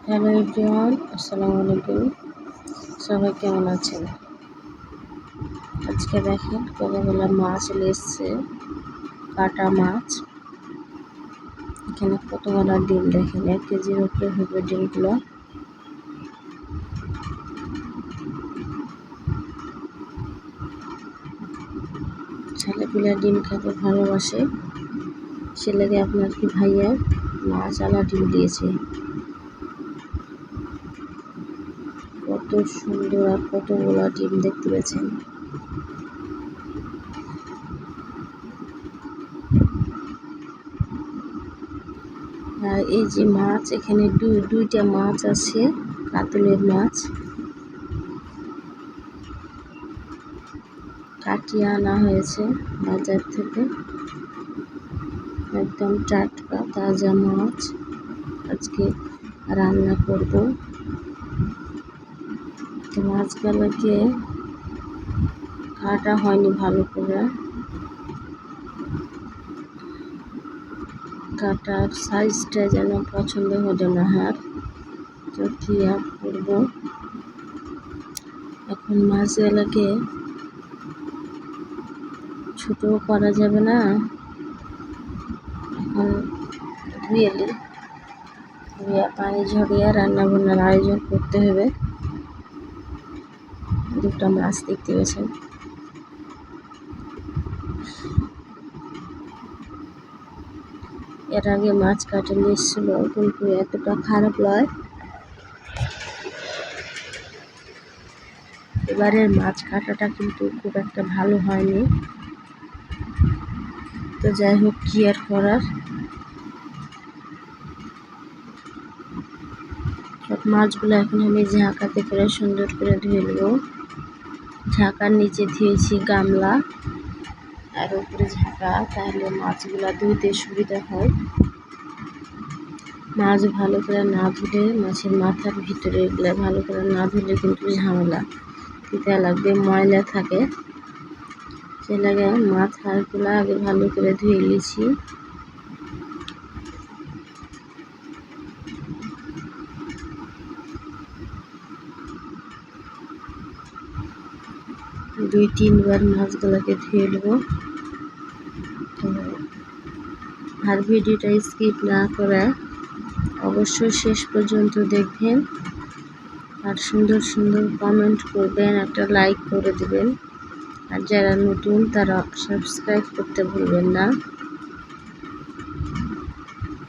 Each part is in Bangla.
হ্যালো এভরিওয়ান, আসসালামু আলাইকুম। সবাই কেমন আছেন? আজকে দেখেন কতগুলো মাছ চলে এসছে, কাটা মাছ। এখানে কতগুলো ডিম দেখেন, 1 কেজির উপরে হবে ডিমগুলো। ছেলেপিলা ডিম খেতে ভালোবাসে, সে লেগে আপনার কি ভাইয়া মাছ আলা ডিম দিয়েছে। কত সুন্দর আর কতগুলো ডিম দেখতে পেয়েছেন। আর এই যে মাছ, এখানে দুইটা মাছ আছে, কাতলের মাছ কাটিয়ে আনা হয়েছে বাজার থেকে। একদম টাটকা তাজা মাছ আজকে রান্না করব। তো মাছগুলোকে কাটা হয়নি ভালো করে, কাটার সাইজটা যেন পছন্দ হলো না। হার তো কি আর করবো, এখন মাছগুলোকে ছোটো করা যাবে না। এখন ধুয়ে পানি ঝরিয়ে রান্না বান্নার আয়োজন করতে হবে। দুটো মাছ দেখতে পেয়েছেন। এর আগে মাছ কাটে নিয়ে এসেছিল, কিন্তু এতটা খারাপ নয়। এবারের মাছ কাটাটা কিন্তু খুব একটা ভালো হয়নি। তো যাই হোক, কি আর করার। সব মাছগুলো এখন আমি ঝাঁকাতে করে সুন্দর করে ধুয়ে নেবো। ঝাঁকার নিচে দিয়েছি গামলা আর উপরে ঝাঁকা, তাহলে মাছগুলো ধুতে সুবিধা হয়। মাছ ভালো করে না ধুলে, মাছের মাথার ভিতরে এগুলো ভালো করে না ধুলে কিন্তু ঝামেলা, দিতে লাগবে, ময়লা থাকে। সে লাগে মাথাগুলো আগে ভালো করে ধুয়ে নিয়েছি। দুই তিনবার মাছগুলোকে ধুয়ে নেব। আর ভিডিওটা স্কিপ না করে অবশ্যই শেষ পর্যন্ত দেখবেন, আর সুন্দর সুন্দর কমেন্ট করবেন, একটা লাইক করে দেবেন। আর যারা নতুন তারা সাবস্ক্রাইব করতে ভুলবেন না।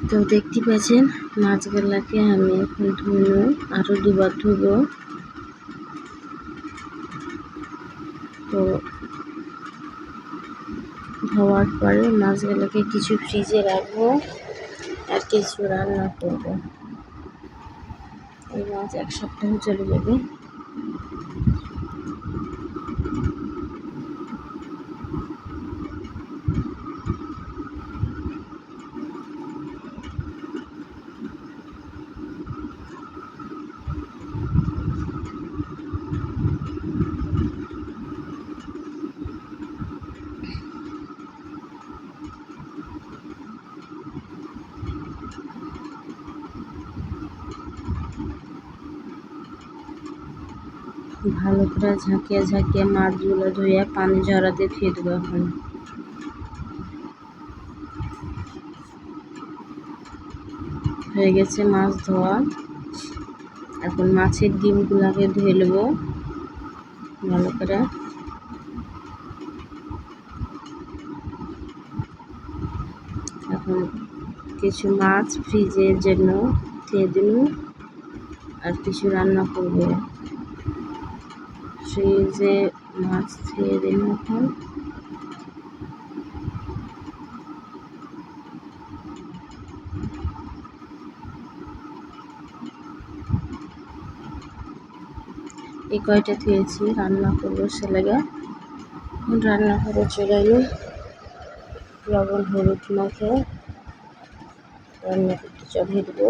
তো দেখতে পাচ্ছেন মাছগুলোকে আমি এখন ধুবো, আরও দুবার ধুবো। তো ধোয়ার পরে মাছগুলোকে কিছু ফ্রিজে রাখবো আর কিছু রান্না করবো। এই মাছ 1 সপ্তাহ চলে যাবে। ভালো করে ঝাঁকিয়ে ঝাঁকিয়ে মাছগুলো ধুয়ে পানি ঝরাতে ধুয়ে দেবো। এখন হয়ে গেছে মাছ ধোয়া। এখন মাছের ডিমগুলোকে ধুয়ে নেবো ভালো করে। এখন কিছু মাছ ফ্রিজের জন্য দিয়ে দিন, আর কিছু রান্না করবো। ফ্রিজে মাছ দিয়ে দিন। এখন এই কয়টা দিয়েছি, রান্না করবো সে লেগে রান্না করে চলে এলো। লবণ হলুদ মাখে রান্না করতে চড়িয়ে দেবো।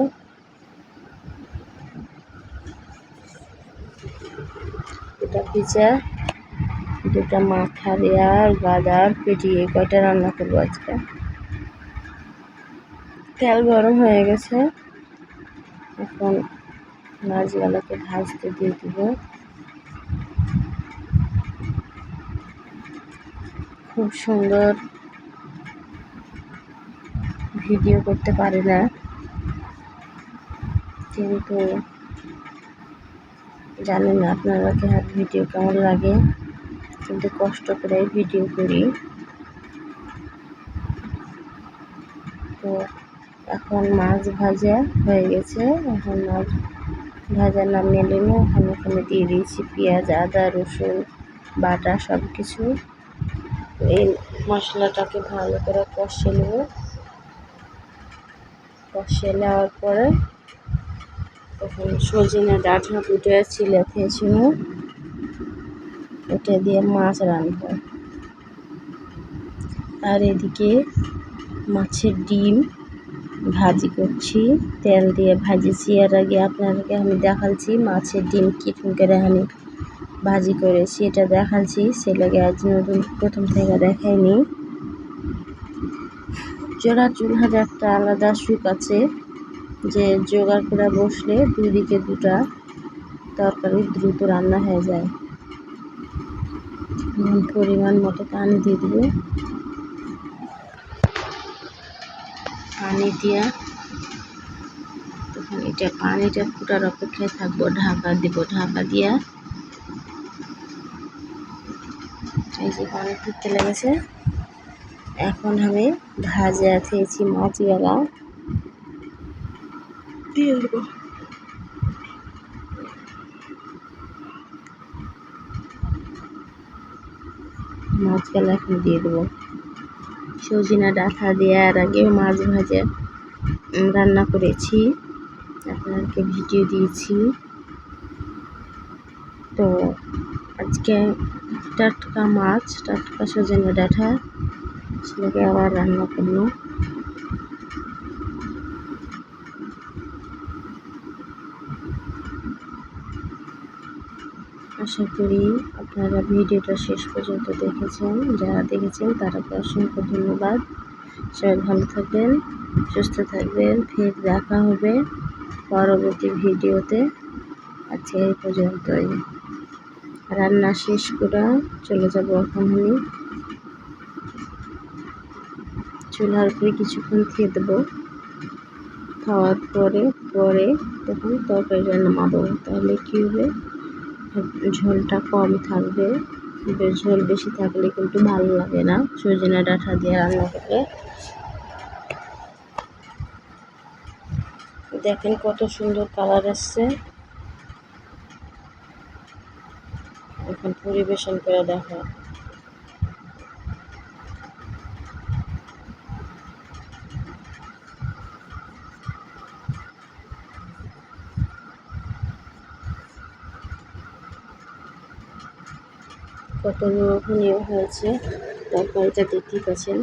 দুটা পিজা, দুটা মাথা দেওয়া, গাদার পেটি, এই কয়টা রান্না করবো আজকে। তেল গরম হয়ে গেছে, এখন মাছগুলোকে ভাজতে দিয়ে দিব। খুব সুন্দর ভিডিও করতে পারি না, কিন্তু জানি না আপনারা কি ভিডিও কেমন লাগে, কিন্তু কষ্ট করে ভিডিও করি। তো এখন মাছ ভাজা হয়ে গেছে, এখন মাছ ভাজা নামিয়ে নিল। এখানে দিয়ে দিয়েছি পেঁয়াজ, আদা, রসুন বাটা সব কিছু। এই মশলাটাকে ভালো করে কষিয়ে নেব। কষিয়ে নেওয়ার পরে তখন সজনে ডাঁটা কুটে ছিলে খেয়েছিল, এটা দিয়ে মাছ রান্না। আর এদিকে মাছের ডিম ভাজি করছি, তেল দিয়ে ভাজেছি। এর আগে আপনাদেরকে আমি দেখাচ্ছি মাছের ডিম কীরকম করে আমি ভাজি করেছি, এটা দেখাচ্ছি। সেটাকে আজ নতুন প্রথম থেকে দেখাইনি। চুলার একটা আলাদা সুখ আছে, যে জোগাড় করে বসলে দুদিকে দুটা তরকারি দ্রুত রান্না হয়ে যায়। পরিমাণ মতো পানি দিয়ে দেবো। পানি দিয়া তখন পানিটা ফুটার অপেক্ষায় থাকবো, ঢাকা দিব। ঢাকা দিয়া এই যে পানি ফুটতে লেগেছে, এখন আমি ভাজা খেয়েছি মাছগুলা দিয়ে দেবো। মাছগুলা এখন দিয়ে দেবো। সজনে ডাঁটা দেওয়ার আগেও মাছ ভাজা রান্না করেছি, আপনাদেরকে ভিডিও দিয়েছি। তো আজকে টাটকা মাছ, টাটকা সজনে ডাঁটা, সেটাকে আবার রান্না করলো। আশা করি আপনারা ভিডিওটা শেষ পর্যন্ত দেখেছেন। যারা দেখেছেন তাদেরকে অসংখ্য ধন্যবাদ। সবাই ভালো থাকবেন, সুস্থ থাকবেন। ফের দেখা হবে পরবর্তী ভিডিওতে। আজকে এই পর্যন্তই। রান্না শেষ করে চলে যাব এখন আমি চুলার উপরে কিছুক্ষণ খেয়ে দেবো। খাওয়ার পরে তখন তরকারিটা নামাবো। তাহলে কী হবে, ঝোলটা কম থাকবে। ঝোল বেশি থাকলে কিন্তু ভালো লাগে না সজনে ডাঁটা দিয়ে রান্না করলে। দেখেন কত সুন্দর কালার আসছে। এখন পরিবেশন করে দেখা। কত লোভনীয় হয়েছে তরকারিটা, দেখতেই পাচ্ছেন।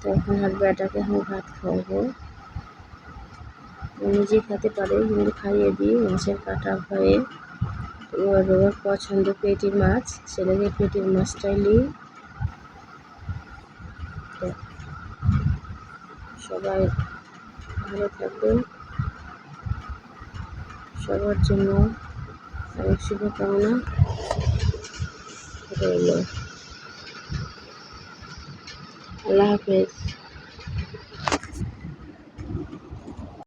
তো এখন আর বেটাকে আমি ভাত খাওয়াবো। নিজে খেতে পারে, কিন্তু খাইয়ে দিই মাছের কাটা ভয়ে। ওর পছন্দ পেটির মাছ, ছেলেকে পেটির মাছটাই নিই। সবাই ভালো থাকবেন, সবার জন্য অনেক শুভকামনা রইল। আল্লাহ হাফেজ।